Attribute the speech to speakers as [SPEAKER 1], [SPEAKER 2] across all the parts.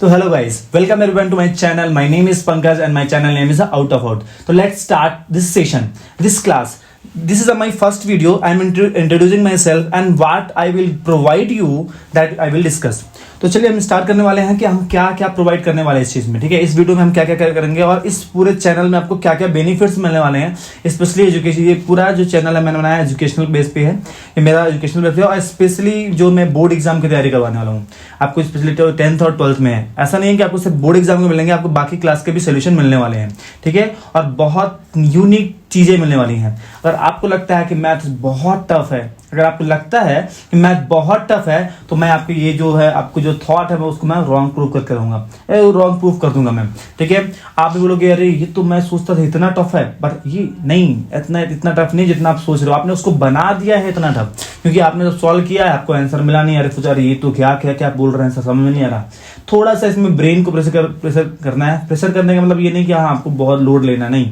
[SPEAKER 1] So hello guys, welcome everyone to my channel. My name is Pankaj and my channel name is Out of Out. So let's start this session, this class. This is my first video. I am introducing myself and what I will provide you that I will discuss. तो चलिए हम start करने वाले हैं कि हम क्या क्या प्रोवाइड करने वाले हैं इस चीज़ में, ठीक है। इस वीडियो में हम क्या क्या करेंगे और इस पूरे चैनल में आपको क्या क्या बेनिफिट्स मिलने वाले हैं, स्पेशली एजुकेशन। ये पूरा जो चैनल है मैंने बनाया एजुकेशनल बेस पे है, ये मेरा एजुकेशनल बेस पे है और स्पेशली जो मैं बोर्ड एग्जाम की तैयारी करवाने वाला हूँ आपको, स्पेशली 10th और 12th में है। ऐसा नहीं है कि आपको सिर्फ बोर्ड एग्जाम के मिलेंगे, आपको बाकी क्लास के भी सोल्यूशन मिलने वाले हैं, ठीक है। और बहुत यूनिक चीजें मिलने वाली हैं। अगर आपको लगता है कि मैथ बहुत टफ है, अगर आपको लगता है कि मैथ बहुत टफ है, तो मैं आपको ये जो है, आपको जो थॉट है मैं उसको मैं रॉन्ग प्रूव करके रहूंगा, रॉन्ग प्रूफ कर दूंगा मैं, ठीक है। आप भी बोलोगे अरे ये तो मैं सोचता था इतना टफ है, बट ये नहीं, इतना टफ नहीं जितना आप सोच रहे हो। आपने उसको बना दिया है इतना टफ, क्योंकि आपने जब सॉल्व किया है आपको आंसर मिला नहीं, अरे सोचा ये तो क्या क्या क्या बोल रहे हैं, समझ में नहीं आ रहा। थोड़ा सा इसमें ब्रेन को प्रेशर करना है। प्रेशर करने का मतलब ये नहीं कि हाँ आपको बहुत लोड लेना, नहीं।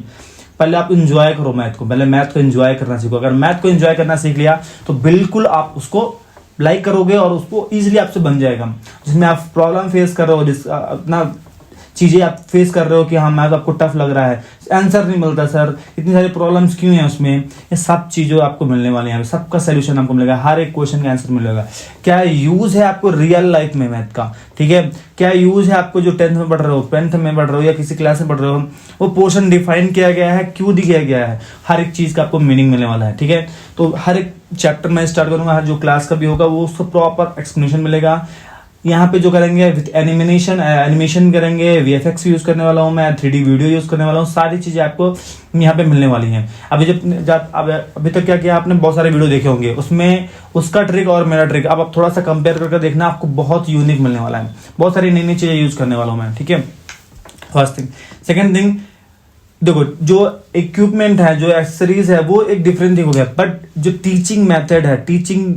[SPEAKER 1] पहले आप एंजॉय करो मैथ को, पहले मैथ को एंजॉय करना सीखो। अगर मैथ को एंजॉय करना सीख लिया तो बिल्कुल आप उसको लाइक करोगे और उसको इजीली आपसे बन जाएगा। जिसमें आप प्रॉब्लम फेस कर रहे हो, जिस अपना चीजें आप फेस कर रहे हो कि हाँ मैथ आपको टफ लग रहा है, आंसर नहीं मिलता सर, इतनी सारी प्रॉब्लम्स क्यों हैं उसमें, ये सब चीजें आपको मिलने वाली हैं, सबका सोल्यूशन आपको मिलेगा, हर एक क्वेश्चन का आंसर मिलेगा। क्या यूज है आपको रियल लाइफ में मैथ का, ठीक है। क्या यूज है आपको जो 10th में पढ़ रहे हो, 10th में पढ़ रहे हो या किसी क्लास में पढ़ रहे हो, वो पोर्शन डिफाइन किया गया है, क्यों दिया गया है, हर एक चीज का आपको मीनिंग मिलने वाला है, ठीक है। तो हर एक चैप्टर में स्टार्ट करूंगा, हर जो क्लास का भी होगा वो उसको प्रॉपर एक्सप्लेनेशन मिलेगा। यहाँ पे जो करेंगे विद एनिमेशन करेंगे, वीएफएक्स यूज करने वाला हूँ मैं, 3D वीडियो यूज करने वाला हूँ, सारी चीजें आपको यहाँ पे मिलने वाली हैं। अभी तक क्या किया आपने, बहुत सारे वीडियो देखे होंगे, उसमें उसका ट्रिक और मेरा ट्रिक अब आप थोड़ा सा कंपेयर करके देखना, आपको बहुत यूनिक मिलने वाला है। बहुत सारी नई नई चीजें यूज करने वाला हूँ मैं, ठीक है। First thing. सेकेंड थिंग, देखो जो इक्विपमेंट है, जो एक्सेसरीज है, वो एक डिफरेंट थिंग हो गया, बट जो टीचिंग मेथड है, टीचिंग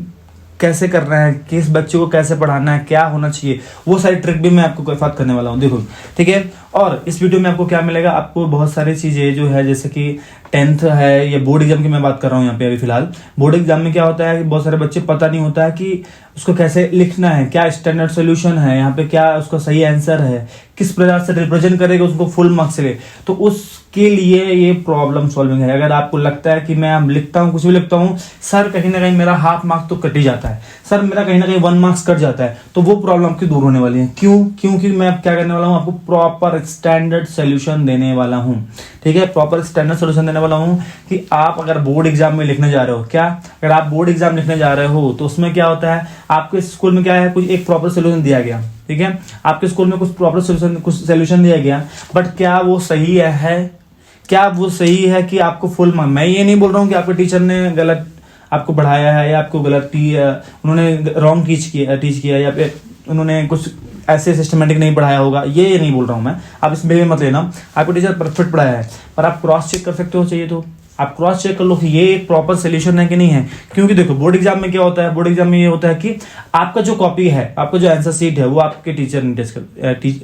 [SPEAKER 1] कैसे करना है, किस बच्चे को कैसे पढ़ाना है, क्या होना चाहिए, वो सारी ट्रिक भी मैं आपको बात करने वाला हूँ, देखो, ठीक है। और इस वीडियो में आपको क्या मिलेगा, आपको बहुत सारी चीजें जो है, जैसे कि 10th है या बोर्ड एग्जाम की मैं बात कर रहा हूँ यहाँ पे अभी फिलहाल। बोर्ड एग्जाम में क्या होता है कि बहुत सारे बच्चे पता नहीं होता है कि उसको कैसे लिखना है, क्या स्टैंडर्ड सोल्यूशन है, यहाँ पे क्या उसका सही आंसर है, किस प्रकार से रिप्रेजेंट करेगा उसको फुल मार्क्स ले, तो उसके लिए ये प्रॉब्लम सॉल्विंग है। अगर आपको लगता है कि मैं लिखता हूँ, कुछ भी लिखता हूँ सर, कहीं ना कहीं मेरा हाफ मार्क्स तो कट ही जाता है सर, मेरा कहीं ना कहीं 1 मार्क्स कट जाता है, तो वो प्रॉब्लम आपकी दूर होने वाली है। क्यों? क्योंकि मैं क्या करने वाला हूँ, आपको प्रॉपर स्टैंडर्ड सोल्यूशन देने वाला हूँ, ठीक है। प्रॉपर स्टैंडर्ड सोल्यूशन देने वाला हूँ कि आप अगर बोर्ड एग्जाम में लिखने जा रहे हो, क्या अगर आप बोर्ड एग्जाम लिखने जा रहे हो तो उसमें क्या होता है, आपके स्कूल में क्या है, कुछ एक प्रॉपर सोल्यूशन दिया गया, ठीक है। आपके स्कूल में कुछ प्रॉपर सोल्यूशन दिया गया, बट क्या वो सही है, क्या वो सही है कि आपको फुल मार्क्स। मैं ये नहीं बोल रहा हूँ कि आपके टीचर ने गलत आपको पढ़ाया है या आपको गलत उन्होंने रॉन्ग टीच किया या फिर उन्होंने कुछ ऐसे सिस्टमेटिक नहीं पढ़ाया होगा, ये नहीं बोल रहा हूँ मैं। आप इसमें मत लेना, आपको टीचर परफेक्ट पढ़ाया है, पर आप क्रॉस चेक कर सकते हो, चाहिए तो आप क्रॉस चेक कर लो कि ये एक प्रॉपर सोल्यूशन है कि नहीं है। क्योंकि देखो बोर्ड एग्जाम में क्या होता है, बोर्ड एग्जाम में ये होता है कि आपका जो कॉपी है, आपका जो आंसर शीट है, वो आपके टीचर ने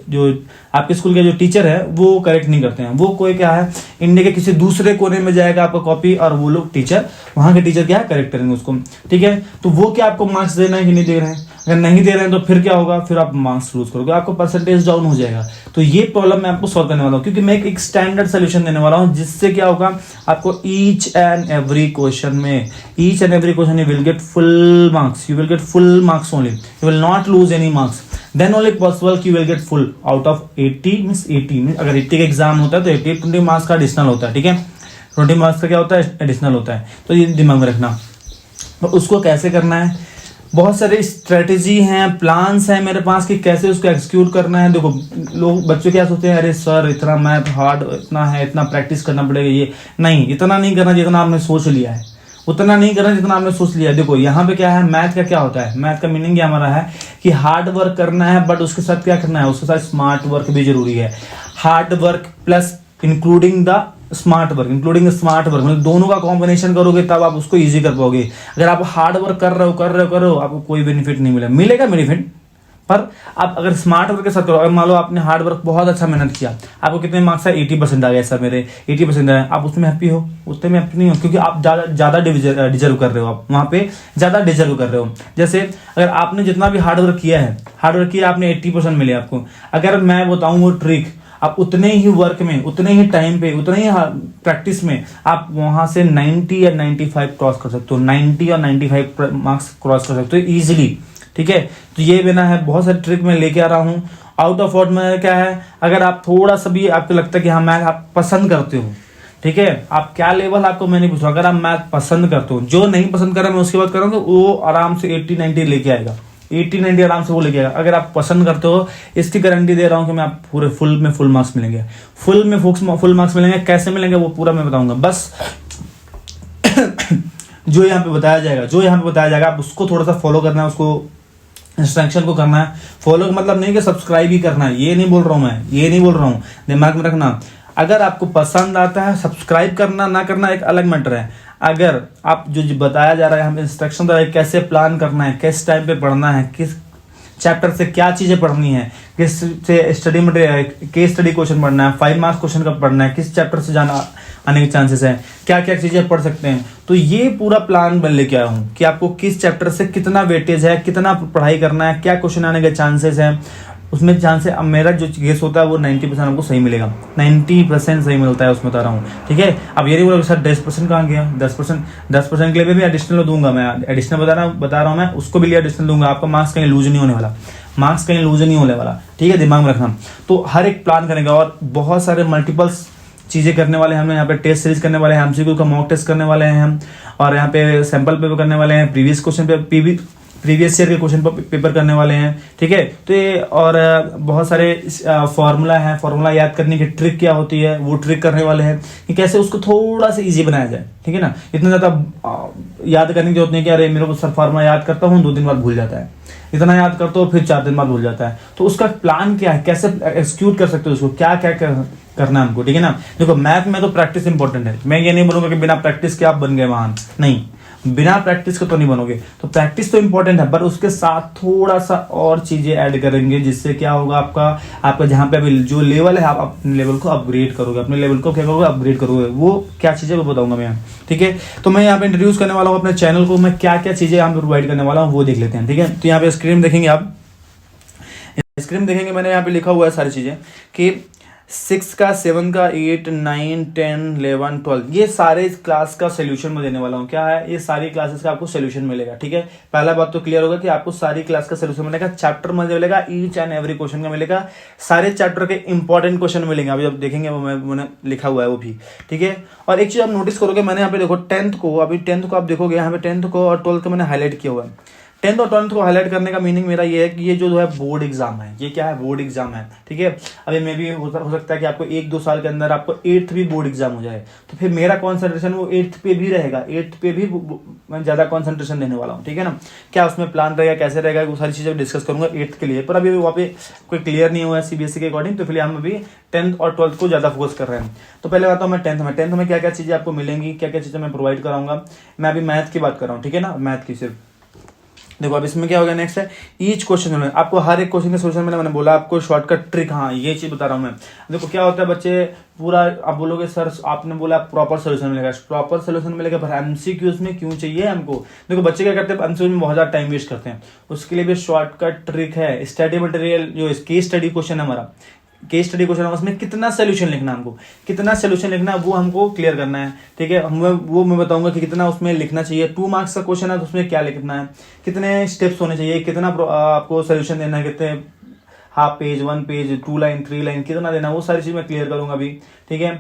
[SPEAKER 1] जो आपके स्कूल के जो टीचर है वो करेक्ट नहीं करते हैं। वो कोई क्या है, इंडिया के किसी दूसरे कोने में जाएगा आपका कॉपी और वो लोग टीचर, वहां के टीचर क्या है, करेक्ट करेंगे उसको, ठीक है। तो वो क्या आपको मार्क्स देना है कि नहीं दे रहे हैं, अगर नहीं दे रहे हैं तो फिर क्या होगा, फिर आप मार्क्स लूज करोगे, आपको परसेंटेज डाउन हो जाएगा। तो ये प्रॉब्लम मैं आपको सॉल्व करने वाला हूँ, क्योंकि मैं एक स्टैंडर्ड सोल्यूशन देने वाला हूँ, जिससे क्या होगा, आपको each and every question you will get full marks, you will get full marks only, you will not lose any marks, then only possible कि you will get full out of 80 means अगर 80 का exam होता है तो 20 marks का additional होता है, ठीक है। 20 मार्क्स का क्या होता है, एडिशनल होता है, तो ये दिमाग में रखना। तो उसको कैसे करना है, बहुत सारे स्ट्रेटेजी हैं, प्लान्स हैं मेरे पास कि कैसे उसको एक्सिक्यूट करना है। देखो लोग बच्चे क्या सोचते हैं, अरे सर इतना मैथ हार्ड इतना है, इतना प्रैक्टिस करना पड़ेगा, ये नहीं, इतना नहीं करना जितना आपने सोच लिया है, उतना नहीं करना जितना आपने सोच लिया है। देखो यहाँ पे क्या है, मैथ का क्या होता है, मैथ का मीनिंग क्या हमारा है कि हार्ड वर्क करना है, बट उसके साथ क्या करना है, उसके साथ स्मार्ट वर्क भी जरूरी है। Hard work plus including smart work मतलब दोनों का कॉम्बिनेशन करोगे तब आप उसको इजी कर पाओगे। अगर आप हार्ड वर्क कर रहे हो आपको कोई बेनिफिट नहीं मिलेगा बेनिफिट, पर आप अगर स्मार्ट वर्क के साथ करो, अगर मान लो आपने हार्ड वर्क बहुत अच्छा मेहनत किया, आपको कितने मार्क्स आए, 80% आ गए सर मेरे 80% आए, आप उसमें हैप्पी हो? उतने में हैप्पी नहीं हो, क्योंकि आप ज़्यादा डिजर्व कर रहे हो, आप वहाँ पे ज़्यादा डिजर्व कर रहे हो। जैसे अगर आपने जितना भी हार्ड वर्क किया है, हार्ड वर्क किया आपने 80% मिले आपको, अगर मैं बताऊँ वो ट्रिक, आप उतने ही वर्क में, उतने ही टाइम पे, उतने ही प्रैक्टिस में आप वहां से 90 या 95 क्रॉस कर सकते हो, 90 और 95 मार्क्स क्रॉस कर सकते हो इजीली। ठीक है, तो ये बिना है, बहुत सारे ट्रिक मैं लेके आ रहा हूँ। आउट ऑफ आउट में क्या है, अगर आप थोड़ा सा भी आपको लगता है कि हाँ मैथ आप पसंद करते हो, ठीक है, आप क्या लेवल आपको मैं नहीं पूछ रहा, अगर आप मैथ पसंद करते हो, जो नहीं पसंद कर रहा मैं उसकी बात कर रहा हूँ, तो वो आराम से 80-90 लेके आएगा, 80-90 आराम से वो लेके आएगा। अगर आप पसंद करते हो, इसकी गारंटी दे रहा हूँ कि मैं आप पूरे फुल मार्क्स मिलेंगे, फुल मार्क्स मिलेंगे। कैसे मिलेंगे वो पूरा मैं बताऊंगा, बस जो यहाँ पे बताया जाएगा आप उसको थोड़ा सा फॉलो करना है, उसको इंस्ट्रक्शन को करना है फॉलो। मतलब नहीं कि सब्सक्राइब ही करना है, ये नहीं बोल रहा हूँ मैं, ये नहीं बोल रहा हूँ, दिमाग में रखना। अगर आपको पसंद आता है, सब्सक्राइब करना ना करना एक अलग मैटर है। अगर आप जो बताया जा रहा है, हमें इंस्ट्रक्शन दे रहा है कैसे प्लान करना है, किस टाइम पे पढ़ना है, किस चैप्टर से क्या चीजें पढ़नी है, किस से study material, case study question पढ़ना है, 5 मार्क्स क्वेश्चन कब पढ़ना है, किस चैप्टर से जाना आने के चांसेस है, क्या क्या चीजें पढ़ सकते हैं, तो ये पूरा प्लान मैं लेके आया हूँ कि आपको किस चैप्टर से कितना वेटेज है, कितना पढ़ाई करना है, क्या क्वेश्चन आने के चांसेस है, उसमें चांस है। अब मेरा जो गेस होता है वो 90% आपको सही मिलेगा, 90% सही मिलता है, उसमें बता रहा हूँ। ठीक है, अब ये नहीं बोला सर 10% कहाँ गया, 10% के लिए भी एडिशनल दूंगा मैं, एडिशनल बता रहा हूँ मैं, उसको भी एडिशनल दूंगा। आपका मार्क्स कहीं लूज नहीं होने वाला, ठीक है, दिमाग में रखना। तो हर एक प्लान करेंगे और बहुत सारे मल्टीपल्स चीजें करने वाले हैं हम यहाँ पे, टेस्ट सीरीज करने वाले हैं, एमसीक्यू का मॉक टेस्ट करने वाले हैं हम, और यहाँ पे सैंपल पेपर करने वाले हैं, प्रीवियस ईयर के क्वेश्चन पेपर करने वाले हैं। ठीक है, तो ये और बहुत सारे फॉर्मूला याद करने की ट्रिक क्या होती है वो ट्रिक करने वाले हैं कि कैसे उसको थोड़ा सा इजी बनाया जाए। ठीक है ना, इतना ज्यादा याद करने की जरूरत नहीं कि अरे मेरे को सर फॉर्मूला याद करता हूँ 2 दिन बाद भूल जाता है, इतना याद करते हो फिर 4 दिन बाद भूल जाता है। तो उसका प्लान क्या है, कैसे एक्सिक्यूट कर सकते हो उसको, क्या क्या करना है हमको। ठीक है ना, देखो मैथ में तो प्रैक्टिस इंपॉर्टेंट है, मैं ये नहीं बोलूंगा कि बिना प्रैक्टिस के आप बन गए महान, नहीं, बिना प्रैक्टिस के तो नहीं बनोगे। तो प्रैक्टिस तो इंपॉर्टेंट है, पर उसके साथ थोड़ा सा और चीजें ऐड करेंगे, जिससे क्या होगा, आपका जहां पे अभी जो लेवल है, आप अपने लेवल को अपग्रेड करोगे, अपने लेवल को क्या करोगे, अपग्रेड करोगे। वो क्या चीजें वो बताऊंगा मैं। ठीक है, तो मैं यहाँ पे इंट्रोड्यूस करने वाला हूँ अपने चैनल को, मैं क्या क्या चीजें यहाँ पे प्रोवाइड करने वाला हूँ वो देख लेते हैं। ठीक है, तो यहाँ पे स्क्रीन देखेंगे, आप स्क्रीन देखेंगे, मैंने यहाँ पे लिखा हुआ है सारी चीजें कि 6 का 7 का 8 9 10 11 12 ये सारे क्लास का सोल्यूशन मैं देने वाला हूँ। क्या है, ये सारी क्लासेस का आपको सोल्यूशन मिलेगा। ठीक है, पहला बात तो क्लियर होगा कि आपको सारी क्लास का सोल्यूशन मिलेगा, चैप्टर में मिलेगा, ईच एंड एवरी क्वेश्चन का मिलेगा, सारे चैप्टर के इंपॉर्टेंट क्वेश्चन मिलेंगे। अभी आप देखेंगे वो मैंने लिखा हुआ है वो भी। ठीक है, और एक चीज आप नोटिस करोगे, मैंने यहाँ पे देखो 10th को आप देखोगे यहाँ पे 10th को और 12th को मैंने हाईलाइट किया हुआ है। 10th और 12th को हाईलाइट करने का मीनिंग मेरा ये है कि ये जो है बोर्ड एग्जाम है, ये क्या है, बोर्ड एग्जाम है। ठीक है, अभी मे भी हो सकता है कि आपको 1-2 साल के अंदर आपको 8th भी बोर्ड एग्जाम हो जाए, तो फिर मेरा कॉन्सेंट्रेशन वो 8th पे भी रहेगा, 8th पे भी मैं ज्यादा कॉन्सेंट्रेशन देने वाला हूँ। ठीक है ना, क्या उसमें प्लान रहेगा, कैसे रहेगा, वो सारी चीजें डिस्कस करूंगा 8th के लिए, पर अभी वहाँ पे कोई क्लियर नहीं हुआ है सीबीएसई के अकॉर्डिंग, तो फिलहाल हम अभी 10th और 12th को ज्यादा फोकस कर रहे हैं। तो पहले बात मैं 10th में क्या क्या चीजें आपको मिलेंगी, क्या क्या चीजें मैं प्रोवाइड कराऊंगा। मैं अभी मैथ की बात कर रहा हूँ। ठीक है ना, मैथ की सिर्फ देखो, अब इसमें क्या होगा, नेक्स्ट है ईच क्वेश्चन, आपको हर एक क्वेश्चन का सोल्यूशन मैंने बोला, आपको शॉर्टकट ट्रिक, हाँ ये चीज बता रहा हूँ मैं। देखो क्या होता है, बच्चे पूरा आप बोलोगे सर आपने बोला प्रॉपर सोल्यूशन मिलेगा, प्रॉपर सोल्यूशन मिलेगा, पर एमसीक्यूज में क्यों चाहिए हमको। देखो बच्चे क्या करते हैं, एमसीक्यूज में बहुत ज्यादा टाइम वेस्ट करते हैं, उसके लिए भी शॉर्टकट ट्रिक है। स्टडी मटेरियल जो केस स्टडी क्वेश्चन है हमारा, केस स्टडी क्वेश्चन है, उसमें कितना सोल्यूशन लिखना है हमको, कितना सोल्यूशन लिखना है वो हमको क्लियर करना है। ठीक है, वो मैं बताऊंगा कि कितना उसमें लिखना चाहिए। 2 मार्क्स का क्वेश्चन है तो उसमें क्या लिखना है, कितने स्टेप्स होने चाहिए, कितना आपको सोल्यूशन देना है, कितने half page, 1 page, 2 line, 3 line कितना देना, वो सारी चीज मैं क्लियर करूंगा अभी। ठीक है,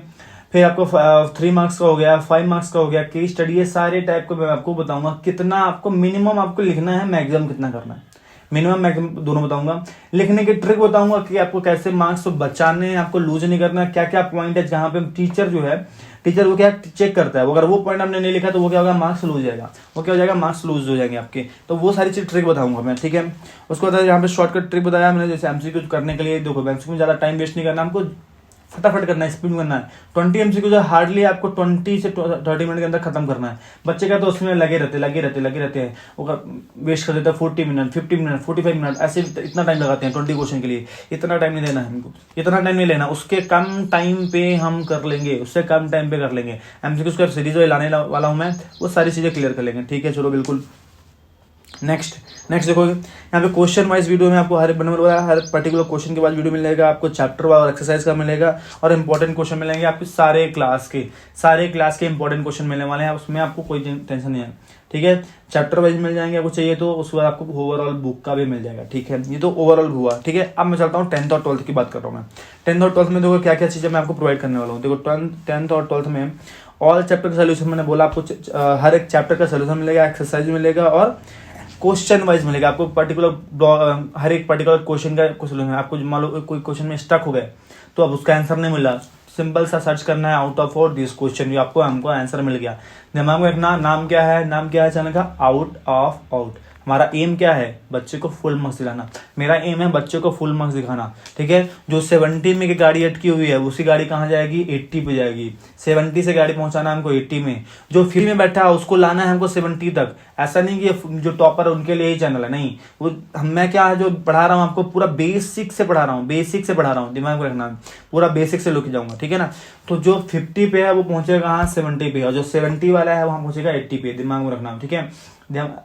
[SPEAKER 1] फिर आपको 3 मार्क्स का हो गया, 5 मार्क्स का हो गया, केस स्टडी, ये सारे टाइप को मैं आपको बताऊंगा कितना आपको मिनिमम आपको लिखना है, मैक्सिमम कितना करना है, मिनिमम मैक्सिमम दोनों बताऊंगा। लिखने की ट्रिक बताऊंगा कि आपको कैसे मार्क्स बचाने हैं, आपको लूज नहीं करना, क्या क्या पॉइंट है जहां पे टीचर वो क्या चेक करता है, अगर वो पॉइंट हमने नहीं लिखा तो वो क्या होगा, मार्क्स लूज जाएगा, वो क्या हो जाएगा, मार्क्स लूज हो जाएंगे आपके। तो वो सारी चीज ट्रिक बताऊंगा मैं। ठीक है, उसको बाद यहाँ पे शॉर्टकट ट्रिक बताया मैंने, जैसे एमसीक्यू करने के लिए देखो एमसीक्यू में ज्यादा टाइम वेस्ट नहीं करना हमको, फटाफट करना है, स्पीड में करना है। 20 MCQ जो हार्डली आपको 20 से 30 मिनट के अंदर खत्म करना है। बच्चे का तो उसमें लगे रहते हैं, वो वेस्ट कर देते हैं 40 मिनट, 50 मिनट, 45 मिनट, ऐसे इतना टाइम लगाते हैं 20 क्वेश्चन के लिए। इतना टाइम नहीं देना है हमको, इतना टाइम नहीं लेना, उसके कम टाइम पे हम कर लेंगे, उससे कम टाइम पे कर लेंगे। MCQ का सीरीज जो लाने वाला हूँ मैं, वो सारी चीजें क्लियर कर लेंगे, ठीक है। चलो बिल्कुल नेक्स्ट देखो, यहाँ पे क्वेश्चन वाइज वीडियो में आपको हर पर्टिकुलर क्वेश्चन के बाद वीडियो मिलेगा, आपको चैप्टर और एक्सरसाइज का मिलेगा, और इंपॉर्टेंट क्वेश्चन मिलेंगे आपके सारे क्लास के इंपॉर्टेंट क्वेश्चन मिलने वाले हैं, उसमें आपको कोई टेंशन नहीं है, ठीक है। चैप्टर वाइज मिल जाएंगे आपको चाहिए तो, उसके बाद आपको ओवरऑल बुक का भी मिल जाएगा, ठीक है। ये तो ओवरऑल हुआ, ठीक है। अब मैं चलता हूँ 10th और 12th की बात कर रहा हूँ मैं। 10th और 12th में देखो क्या क्या चीजें मैं आपको प्रोवाइड करने वाला हूँ। देखो 10th और 12th में ऑल चैप्टर का सोल्यूशन, मैंने बोला आपको हर एक चैप्टर का सोल्यूशन मिलेगा, एक्सरसाइज मिलेगा और क्वेश्चन वाइज मिलेगा आपको। हर एक पर्टिकुलर क्वेश्चन का सोल्यूशन। आपको मान लो कोई क्वेश्चन में स्टक हो गए तो अब उसका आंसर नहीं मिला, सिंपल सा सर्च करना है out of out this question, ये आपको हमको आंसर मिल गया। दिमाग में रखना, नाम क्या है चैनल का, आउट ऑफ आउट। हमारा एम क्या है, बच्चे को फुल मार्क्स दिलाना। मेरा एम है बच्चे को फुल मार्क्स दिखाना, ठीक है। जो 70 में की गाड़ी अटकी हुई है, उसी गाड़ी कहाँ जाएगी, 80 पे जाएगी। 70 से गाड़ी पहुंचाना हमको 80 में। जो फ्री में बैठा है उसको लाना है हमको 70 तक। ऐसा नहीं कि जो टॉपर है उनके लिए ही चैनल है, नहीं। वो मैं क्या है जो पढ़ा रहा हूँ आपको, पूरा बेसिक से पढ़ा रहा हूँ, दिमाग में रखना, पूरा बेसिक से लेके जाऊंगा, ठीक है ना। तो जो 50 पे है वो पहुंचेगा कहाँ, 70 पे, और जो 70 वाला है वहां पहुंचेगा 80 पे, दिमाग में रखना, ठीक है।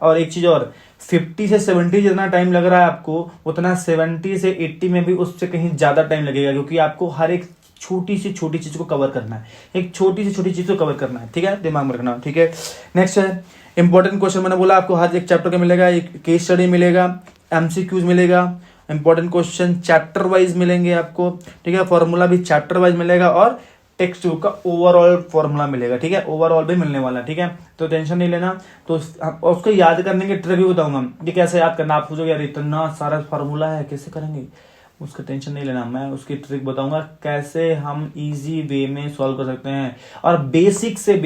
[SPEAKER 1] और एक चीज और, 50 से 70 जितना टाइम लग रहा है आपको, उतना 70 से 80 में भी उससे कहीं ज्यादा टाइम लगेगा, क्योंकि आपको हर एक छोटी सी छोटी चीज को कवर करना है, एक छोटी सी छोटी चीज को कवर करना है, ठीक है, दिमाग में रखना, ठीक है। नेक्स्ट है इंपॉर्टेंट क्वेश्चन, मैंने बोला आपको हर एक चैप्टर का मिलेगा, एक केस स्टडी मिलेगा, MCQs मिलेगा, इंपॉर्टेंट क्वेश्चन चैप्टर वाइज मिलेंगे आपको, ठीक है। फॉर्मूला भी चैप्टर वाइज मिलेगा और टेक्स्ट बुक का ओवरऑल फॉर्मूला मिलेगा, ठीक है, ओवरऑल भी मिलने वाला, ठीक है। तो टेंशन नहीं लेना। तो उसको याद करने की ट्रिक भी बताऊंगा कि कैसे याद करना। आप सोचोगे यार इतना सारा फॉर्मूला है कैसे करेंगे, उसका टेंशन नहीं लेना, मैं उसकी ट्रिक बताऊंगा कैसे हम इजी वे में सॉल्व कर सकते हैं। और बेसिक से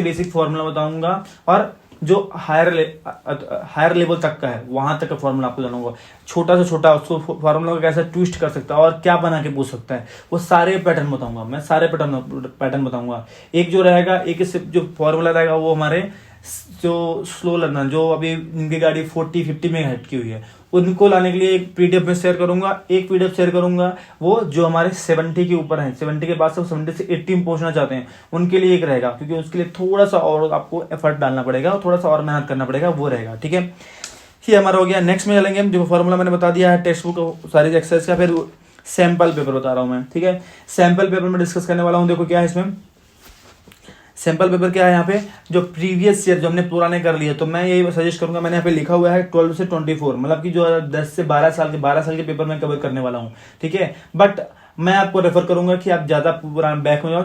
[SPEAKER 1] बेसिक फॉर्मूला बताऊंगा, और जो हायर लेवल तक का है वहां तक का फॉर्मूला आपको जानूंगा। छोटा से छोटा उसको फॉर्मूला को कैसे ट्विस्ट कर सकता है और क्या बना के पूछ सकता है, वो सारे पैटर्न बताऊंगा मैं, सारे पैटर्न बताऊंगा। एक जो रहेगा, एक जो फॉर्मूला रहेगा वो हमारे जो स्लो लर्नर, जो अभी जिनकी गाड़ी 40-50 में हटकी हुई है, उनको लाने के लिए एक PDF में शेयर करूंगा, एक PDF शेयर करूंगा वो जो हमारे 70 के ऊपर है, 70 के बाद से 70 से 80 में पहुंचना चाहते हैं, उनके लिए एक रहेगा, क्योंकि उसके लिए थोड़ा सा और आपको एफर्ट डालना पड़ेगा और थोड़ा सा और मेहनत करना पड़ेगा, वो रहेगा, ठीक है। ये हमारा हो गया। नेक्स्ट में चलेंगे हम, जो फॉर्मूला मैंने बता दिया है टेक्स्ट बुक सारी एक्सरसाइज का, फिर सैंपल पेपर बता रहा हूं मैं, ठीक है। सैंपल पेपर में डिस्कस करने वाला हूं। देखो क्या है इसमें सैंपल पेपर, क्या है यहाँ पे, जो प्रीवियस ईयर जो हमने पुराने कर लिए, तो मैं यही सजेस्ट करूंगा, मैंने यहाँ पे लिखा हुआ है 12 से 24, मतलब कि जो 10 से 12 साल के पेपर में कवर करने वाला हूँ, ठीक है। बट मैं आपको रेफर करूंगा कि आप ज्यादा बैक में जाओ,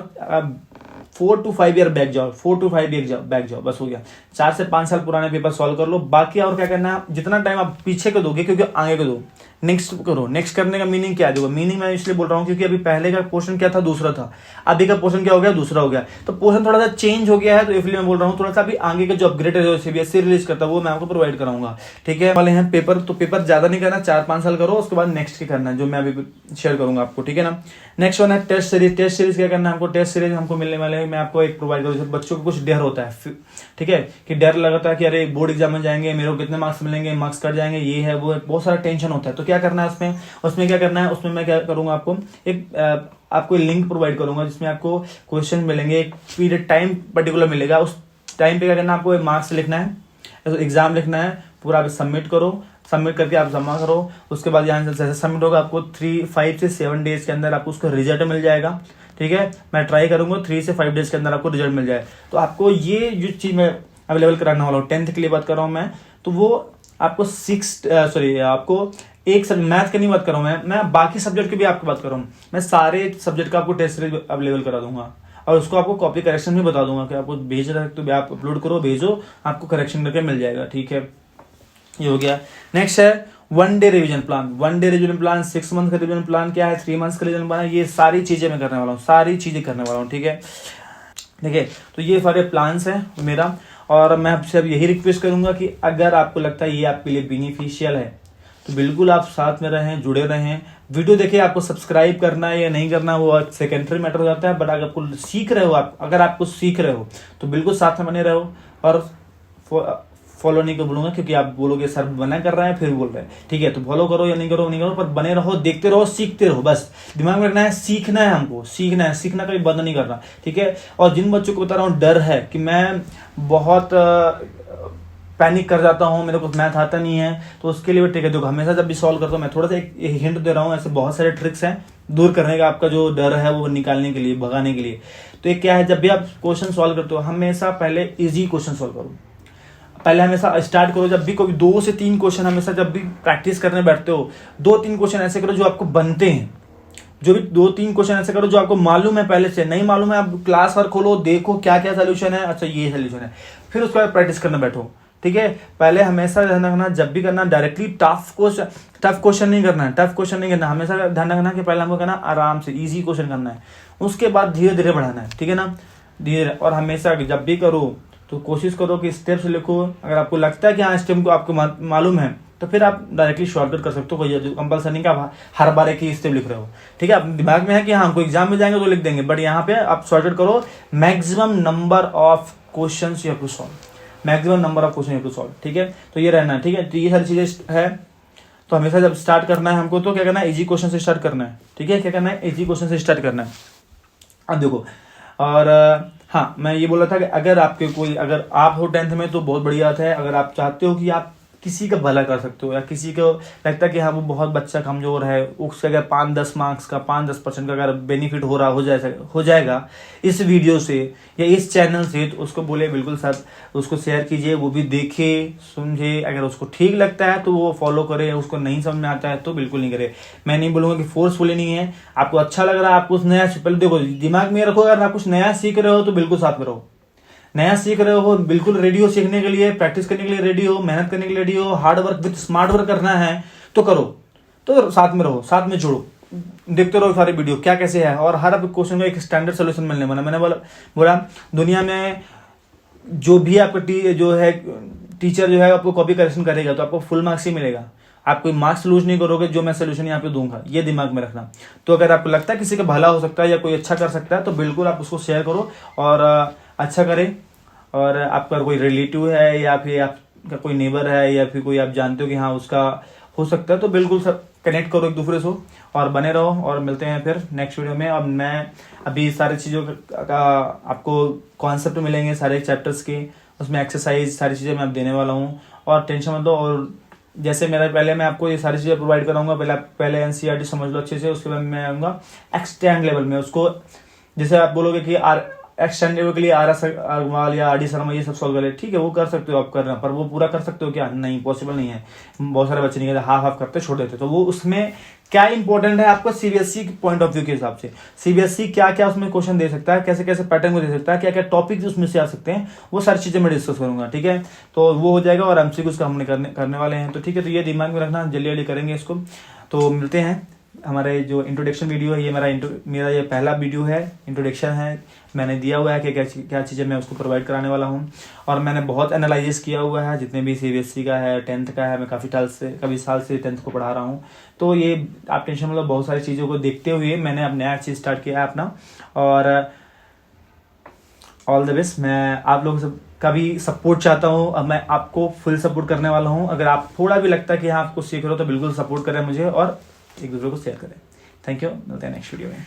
[SPEAKER 1] 4 to 5 ईयर बैक जाओ, 4 to 5 ईयर बैक जाओ, बस हो गया। 4 से 5 साल पुराने पेपर सॉल्व कर लो। बाकी और क्या करना है, जितना टाइम आप पीछे को दोगे क्योंकि आगे को दो, नेक्स्ट करो। नेक्स्ट करने का मीनिंग क्या है, देखो मीनिंग मैं इसलिए बोल रहा हूँ क्योंकि अभी पहले का पोर्शन क्या था, दूसरा था, अभी का पोर्शन क्या हो गया, दूसरा हो गया, तो पोर्शन थोड़ा सा चेंज हो गया है, तो इसलिए मैं बोल रहा हूँ थोड़ा सा अभी आगे का जो अपग्रेड है, जो CBSE रिलीज करता है, वो मैं आपको प्रोवाइड कराऊंगा, ठीक है। वाले हैं पेपर, तो पेपर ज्यादा नहीं करना, 4-5 साल करो, उसके बाद नेक्स्ट की करना है, जो मैं अभी शेयर करूंगा आपको, ठीक है ना। नेक्स्ट वन है टेस्ट सीरीज। टेस्ट सीरीज क्या करना है हमको, टेस्ट सीरीज हमको मिलने वाले हैं, मैं आपको एक प्रोवाइड करूँ। बच्चों को कुछ डर होता है, ठीक है, कि डर लगता है कि अरे बोर्ड एग्जाम में जाएंगे, मेरे को कितने मार्क्स मिलेंगे, मार्क्स कट जाएंगे, ये है वो है, बहुत सारा टेंशन होता है। तो क्या करना है उसमें क्या करना है, उसमें मैं क्या करूंगा, आपको लिंक प्रोवाइड करूंगा जिसमें आपको क्वेश्चन मिलेंगे, एक पीरियड टाइम पर्टिकुलर मिलेगा, उस टाइम पे क्या करना है, आपको मार्क्स लिखना है, एग्जाम लिखना है, पूरा आप सबमिट करो, सबमिट करके आप जमा करो। उसके बाद यहाँ से जैसे सबमिट होगा आपको 5 से 7 डेज के अंदर आपको उसका रिजल्ट मिल जाएगा, ठीक है। मैं ट्राई करूंगा 3 से 5 डेज के अंदर आपको रिजल्ट मिल जाए। तो आपको ये जो चीज मैं अवेलेबल कराने वाला हूँ, 10th के लिए बात कर रहा हूँ मैं, तो वो आपको आपको एक सब मैथ की नहीं बात कर रहा हूँ मैं बाकी सब्जेक्ट की भी आपको बात कर रहा हूँ। मैं सारे सब्जेक्ट का आपको टेस्ट सीरीज अवेलेबल करा दूंगा और उसको आपको कॉपी करेक्शन भी बता दूंगा कि आपको भेज रहे तो आप अपलोड करो, भेजो, आपको करेक्शन करके मिल जाएगा, ठीक है। ये हो गया। नेक्स्ट है 1 day revision plan. 1 day revision plan, 6 month का रिवीजन प्लान क्या है, 3 मंथ्स का रिवीजन प्लान है, ये सारी चीजें मैं करने वाला हूँ, सारी चीजें करने वाला हूँ, ठीक है। देखिए तो ये सारे प्लान्स है मेरा, और मैं आपसे अब यही रिक्वेस्ट करूंगा कि अगर आपको लगता है ये आपके लिए बेनिफिशियल है तो बिल्कुल आप साथ में रहें, जुड़े रहें। वीडियो देखिए, आपको सब्सक्राइब करना है या नहीं करना वो सेकेंडरी मैटर हो जाता है, बट अगर आपको सीख रहे हो, अगर आपको सीख रहे हो तो बिल्कुल साथ में बने रहो। और फॉलो नहीं को बोलूंगा क्योंकि आप बोलोगे सर मना कर रहा है फिर बोल रहे हैं, ठीक है, तो फॉलो करो या नहीं करो नहीं करो, पर बने रहो, देखते रहो, सीखते रहो। बस दिमाग में रखना है, सीखना है हमको, सीखना है, सीखना कभी बंद नहीं करना, ठीक है। और जिन बच्चों को बता रहा हूँ डर है कि मैं बहुत पैनिक कर जाता हूँ, मेरे को मैथ आता नहीं है, तो उसके लिए भी ठीक है, देखो हमेशा जब भी सॉल्व करता हूँ मैं थोड़ा सा एक हिंट दे रहा हूँ, ऐसे बहुत सारे ट्रिक्स हैं दूर करने का, आपका जो डर है वो निकालने के लिए, भगाने के लिए। तो एक क्या है, जब भी आप क्वेश्चन सॉल्व करते हो हमेशा पहले इजी क्वेश्चन सॉल्व करो, पहले हमेशा स्टार्ट करो। जब भी कोई 2 से 3 क्वेश्चन हमेशा जब भी प्रैक्टिस करने बैठते हो, 2-3 क्वेश्चन ऐसे करो जो आपको बनते हैं, जो भी 2-3 क्वेश्चन ऐसे करो जो आपको मालूम है, पहले से नहीं मालूम है आप क्लास वर्क खोलो, देखो क्या क्या सोल्यूशन है, अच्छा ये सोल्यूशन है, फिर उसके बाद प्रैक्टिस करने बैठो, ठीक है। पहले हमेशा ध्यान रखना, जब भी करना डायरेक्टली टफ क्वेश्चन नहीं करना है, टफ क्वेश्चन नहीं करना, हमेशा ध्यान रखना कि पहले हमको करना आराम से इजी क्वेश्चन करना है, उसके बाद धीरे धीरे बढ़ाना है, ठीक है ना, धीरे। और हमेशा जब भी करो तो कोशिश करो कि स्टेप्स लिखो, अगर आपको लगता है कि हाँ स्टेप को आपको मालूम है तो फिर आप डायरेक्टली शॉर्टकट कर सकते हो, कोई कंपल्सरी नहीं कि आप हर बार एक ही स्टेप लिख रहे हो, ठीक है। आप दिमाग में है कि हाँ कोई एग्जाम में जाएंगे तो लिख देंगे, बट यहाँ पे आप शॉर्टकट करो, maximum number of question you have to solve, maximum number of question you have to solve, ठीक है। तो ये रहना है, ठीक है। तो ये सारी चीजें है, तो हमेशा जब स्टार्ट करना है हमको तो क्या करना है, इजी क्वेश्चन से स्टार्ट करना है, ठीक है। क्या करना है, इजी क्वेश्चन से स्टार्ट करना है। अब देखो, और हाँ मैं ये बोल रहा था कि अगर आपके कोई, अगर आप हो 10th में तो बहुत बढ़िया बात है, अगर आप चाहते हो कि आप किसी का भला कर सकते हो, या किसी को लगता है कि हाँ वो बहुत बच्चा कमजोर है, उससे अगर 5-10 मार्क्स का 5-10% का अगर बेनिफिट हो जाएगा इस वीडियो से या इस चैनल से, तो उसको बोले बिल्कुल साथ उसको शेयर कीजिए, वो भी देखे समझे, अगर उसको ठीक लगता है तो वो फॉलो करे, उसको नहीं समझ में आता है तो बिल्कुल नहीं करे। मैं नहीं बोलूंगा कि फोर्सफुली नहीं है, आपको अच्छा लग रहा है, आपको कुछ नया, पहले देखो दिमाग में रखो, अगर आप कुछ नया सीख रहे हो तो बिल्कुल साथ में रहो, नया सीख रहे हो बिल्कुल रेडी हो सीखने के लिए, प्रैक्टिस करने के लिए रेडी हो, मेहनत करने के लिए रेडी हो, hard work with smart work करना है तो करो, तो साथ में रहो, साथ में जुड़ो, देखते रहो सारे वीडियो क्या कैसे है, और हर क्वेश्चन का एक स्टैंडर्ड सोल्यूशन मिलने वाला। मैंने बोला दुनिया में जो भी आपका टीचर जो है आपको कॉपी करेक्शन करेगा तो आपको फुल मार्क्स ही मिलेगा, आप कोई मार्क्स लूज नहीं करोगे, जो मैं सोल्यूशन यहाँ पे दूंगा ये दिमाग में रखना। तो अगर आपको लगता है किसी का भला हो सकता है या कोई अच्छा कर सकता है तो बिल्कुल आप उसको शेयर करो और अच्छा करें। और आपका कोई रिलेटिव है या फिर आपका कोई नेबर है या फिर कोई आप जानते हो कि हाँ उसका हो सकता है, तो बिल्कुल सब कनेक्ट करो एक दूसरे से और बने रहो, और मिलते हैं फिर नेक्स्ट वीडियो में। अब मैं अभी सारी चीज़ों का आपको कॉन्सेप्ट मिलेंगे सारे चैप्टर्स के, उसमें एक्सरसाइज सारी चीज़ें मैं अब देने वाला हूँ, और टेंशन मत लो। और जैसे मेरा पहले मैं आपको ये सारी चीज़ें प्रोवाइड कराऊंगा, पहले एनसीईआरटी समझ लो अच्छे से, उसके बाद मैं आऊँगा एक्सटेंड लेवल में, उसको जैसे आप बोलोगे कि एक्सटेंड लेवल के लिए RS अग्रवाल या RD शर्मा ये सब सॉल्व कर ले, ठीक है वो कर सकते हो आप करना, पर वो पूरा कर सकते हो क्या, नहीं पॉसिबल नहीं है, बहुत सारे बच्चे नहीं करते, हाफ करते छोड़ देते। तो वो उसमें क्या इंपॉर्टेंट है आपको सीबीएसई के पॉइंट ऑफ व्यू के हिसाब से, सीबीएसई क्या क्या उसमें क्वेश्चन दे सकता है, कैसे कैसे पैटर्न को दे सकता है, क्या क्या टॉपिक उसमें से आ सकते हैं, वो सारी चीजें मैं डिस्कस करूंगा, ठीक है। तो वो हो जाएगा, और MCQ का हमने करने वाले हैं, तो ठीक है। तो ये दिमाग में रखना, जल्दी जल्दी करेंगे इसको। तो मिलते हैं, हमारे जो इंट्रोडक्शन वीडियो है, ये मेरा ये पहला वीडियो है, इंट्रोडक्शन है, मैंने दिया हुआ है कि क्या चीज़ें मैं उसको प्रोवाइड कराने वाला हूँ, और मैंने बहुत एनालिसिस किया हुआ है जितने भी सीबीएसई का है, 10th का है, मैं काफ़ी साल से 10th को पढ़ा रहा हूँ। तो ये आप टेंशन मतलब बहुत सारी चीज़ों को देखते हुए मैंने अब नया चीज़ स्टार्ट किया है अपना, और ऑल द बेस्ट। मैं आप लोगों से का भी सपोर्ट चाहता हूँ, अब मैं आपको फुल सपोर्ट करने वाला हूँ। अगर आप थोड़ा भी लगता है कि हाँ आपको सीख रहे हो तो बिल्कुल सपोर्ट करें मुझे, और एक दूसरे को शेयर करें। थैंक यू, मिलते हैं नेक्स्ट वीडियो में।